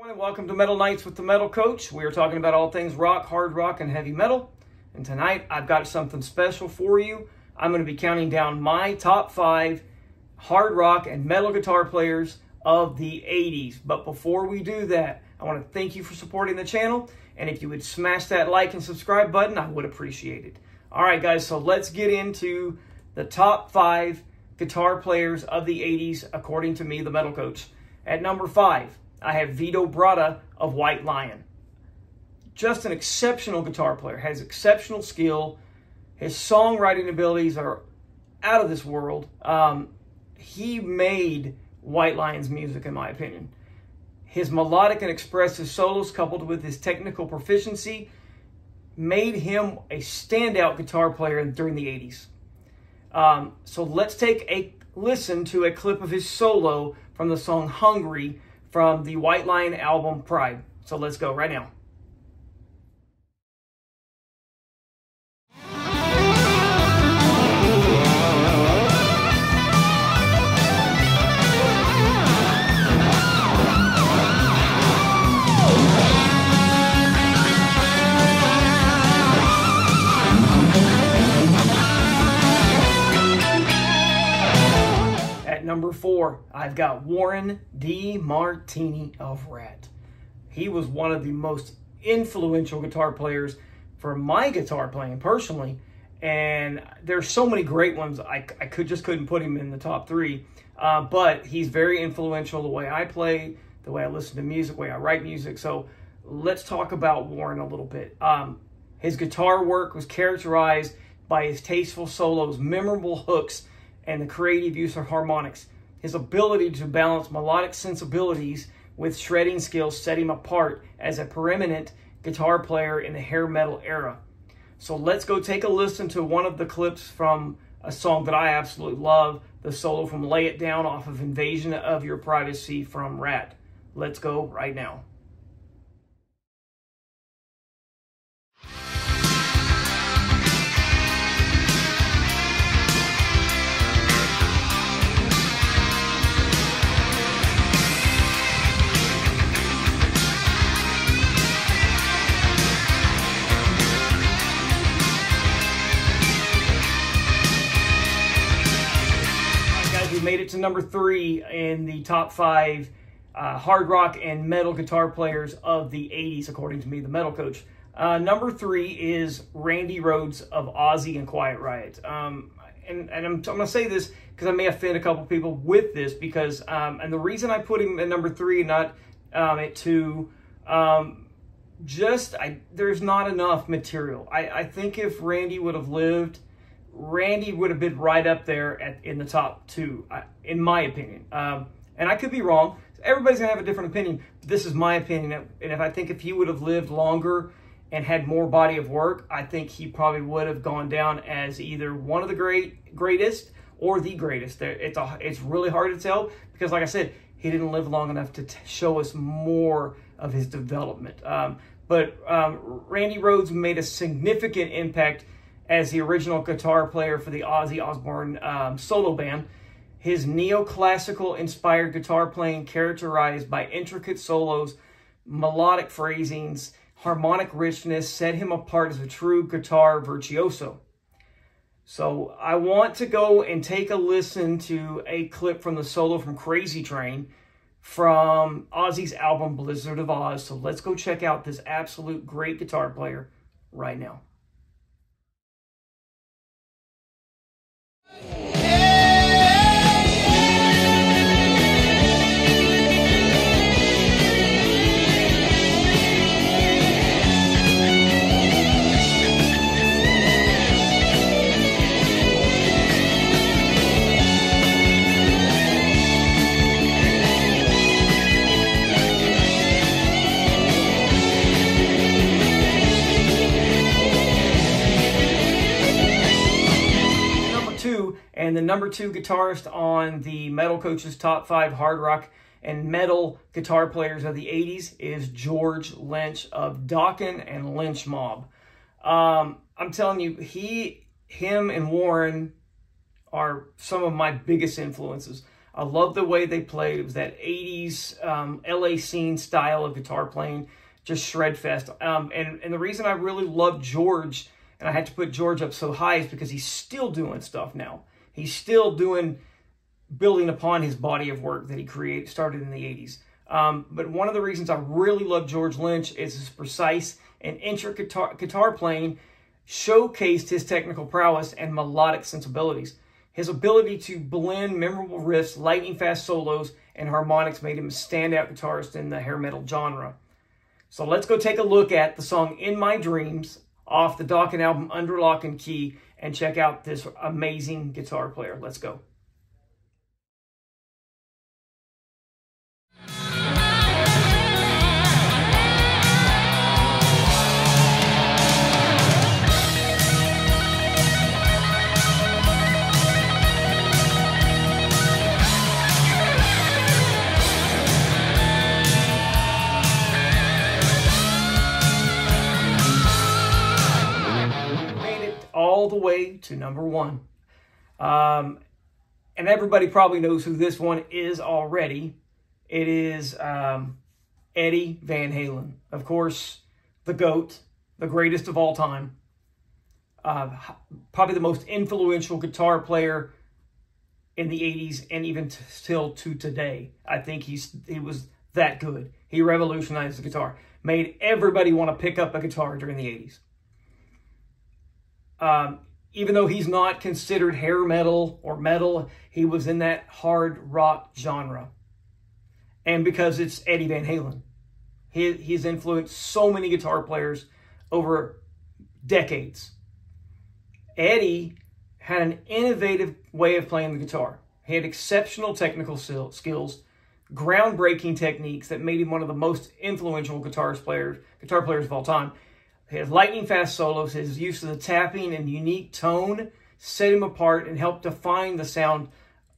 everyone, welcome to Metal Nights with the Metal Coach. We are talking about all things rock, hard rock, and heavy metal. And tonight, I've got something special for you. I'm going to be counting down my top 5 hard rock and metal guitar players of the 80s. But before we do that, I want to thank you for supporting the channel. And if you would smash that like and subscribe button, I would appreciate it. All right, guys, so let's get into the top 5 guitar players of the 80s, according to me, the Metal Coach. At number 5, I have Vito Bratta of White Lion. Just an exceptional guitar player, has exceptional skill. His songwriting abilities are out of this world. He made White Lion's music, in my opinion. His melodic and expressive solos, coupled with his technical proficiency, made him a standout guitar player during the 80s. So let's take a listen to a clip of his solo from the song Hungry from the White Lion album Pride. So let's go right now. Number 4, I've got Warren DeMartini of Rat. He was one of the most influential guitar players for my guitar playing personally, and there's so many great ones. I couldn't put him in the top 3, but he's very influential the way I play, the way I listen to music, the way I write music. So let's talk about Warren a little bit. His guitar work was characterized by his tasteful solos, memorable hooks, and the creative use of harmonics. His ability to balance melodic sensibilities with shredding skills set him apart as a preeminent guitar player in the hair metal era. So let's go take a listen to one of the clips from a song that I absolutely love, the solo from Lay It Down off of Invasion of Your Privacy from Rat. Let's go right now. Made it to number 3 in the top 5 hard rock and metal guitar players of the 80s, according to me, the Metal Coach. Number 3 is Randy Rhodes of Ozzy and Quiet Riot. And I'm going to say this because I may offend a couple people with this, because and the reason I put him at number 3 and not at 2, there's not enough material. I think if Randy would have lived, Randy would have been right up there in the top 2, in my opinion. And I could be wrong. Everybody's going to have a different opinion. But this is my opinion. And I think if he would have lived longer and had more body of work, I think he probably would have gone down as either one of the greatest or the greatest. It's really hard to tell because, like I said, he didn't live long enough to show us more of his development. But Randy Rhodes made a significant impact as the original guitar player for the Ozzy Osbourne solo band. His neoclassical inspired guitar playing, characterized by intricate solos, melodic phrasings, harmonic richness, set him apart as a true guitar virtuoso. So I want to go and take a listen to a clip from the solo from Crazy Train from Ozzy's album Blizzard of Oz. So let's go check out this absolute great guitar player right now. And the number 2 guitarist on the Metal Coach's top 5 hard rock and metal guitar players of the 80s is George Lynch of Dokken and Lynch Mob. I'm telling you, him and Warren are some of my biggest influences. I love the way they played. It was that 80s LA scene style of guitar playing, just shred fest. And the reason I really love George, and I had to put George up so high, is because he's still doing stuff now. He's still building upon his body of work that he started in the 80s. But one of the reasons I really love George Lynch is his precise and intricate guitar playing showcased his technical prowess and melodic sensibilities. His ability to blend memorable riffs, lightning-fast solos, and harmonics made him a standout guitarist in the hair metal genre. So let's go take a look at the song In My Dreams off the Dokken album Under Lock and Key and check out this amazing guitar player. Let's go. All the way to #1. And everybody probably knows who this one is already. It is Eddie Van Halen. Of course, the GOAT, the greatest of all time. Probably the most influential guitar player in the 80s and even still to today. I think he was that good. He revolutionized the guitar. Made everybody want to pick up a guitar during the 80s. Even though he's not considered hair metal or metal, he was in that hard rock genre. And because it's Eddie Van Halen, he's influenced so many guitar players over decades. Eddie had an innovative way of playing the guitar. He had exceptional technical skills, groundbreaking techniques that made him one of the most influential guitar players of all time. His lightning-fast solos, his use of the tapping and unique tone set him apart and helped define the sound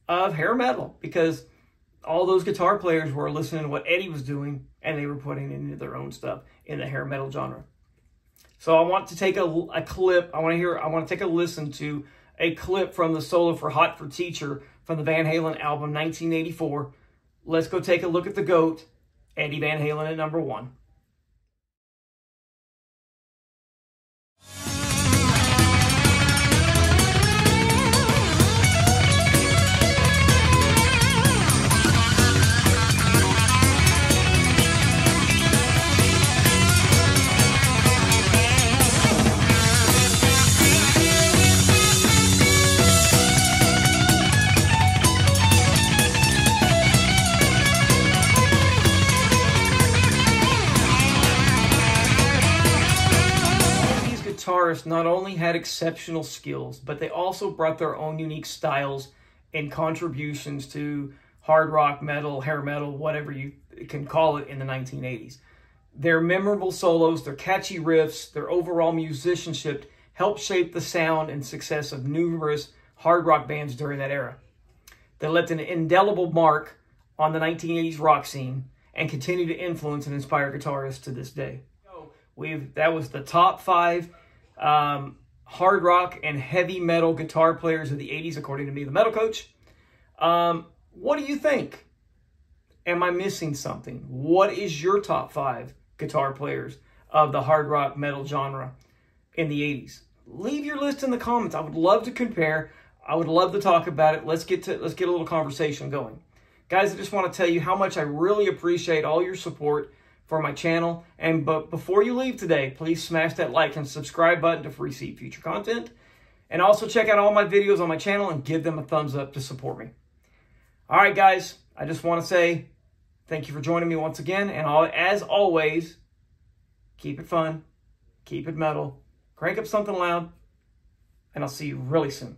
of hair metal, because all those guitar players were listening to what Eddie was doing and they were putting into their own stuff in the hair metal genre. So I want to take a clip. I want to take a listen to a clip from the solo for Hot for Teacher from the Van Halen album 1984. Let's go take a look at the GOAT, Eddie Van Halen at #1. Guitarists not only had exceptional skills, but they also brought their own unique styles and contributions to hard rock, metal, hair metal, whatever you can call it in the 1980s. Their memorable solos, their catchy riffs, their overall musicianship helped shape the sound and success of numerous hard rock bands during that era. They left an indelible mark on the 1980s rock scene and continue to influence and inspire guitarists to this day. That was the top 5 hard rock and heavy metal guitar players of the 80s, according to me, the Metal Coach. What do you think? Am I missing something? What is your top 5 guitar players of the hard rock metal genre in the 80s? Leave your list in the comments. I would love to compare. I would love to talk about it. Let's get a little conversation going. Guys, I just want to tell you how much I really appreciate all your support for my channel. But before you leave today, please smash that like and subscribe button to receive future content. And also check out all my videos on my channel and give them a thumbs up to support me. All right, guys, I just want to say thank you for joining me once again. And as always, keep it fun, keep it metal, crank up something loud, and I'll see you really soon.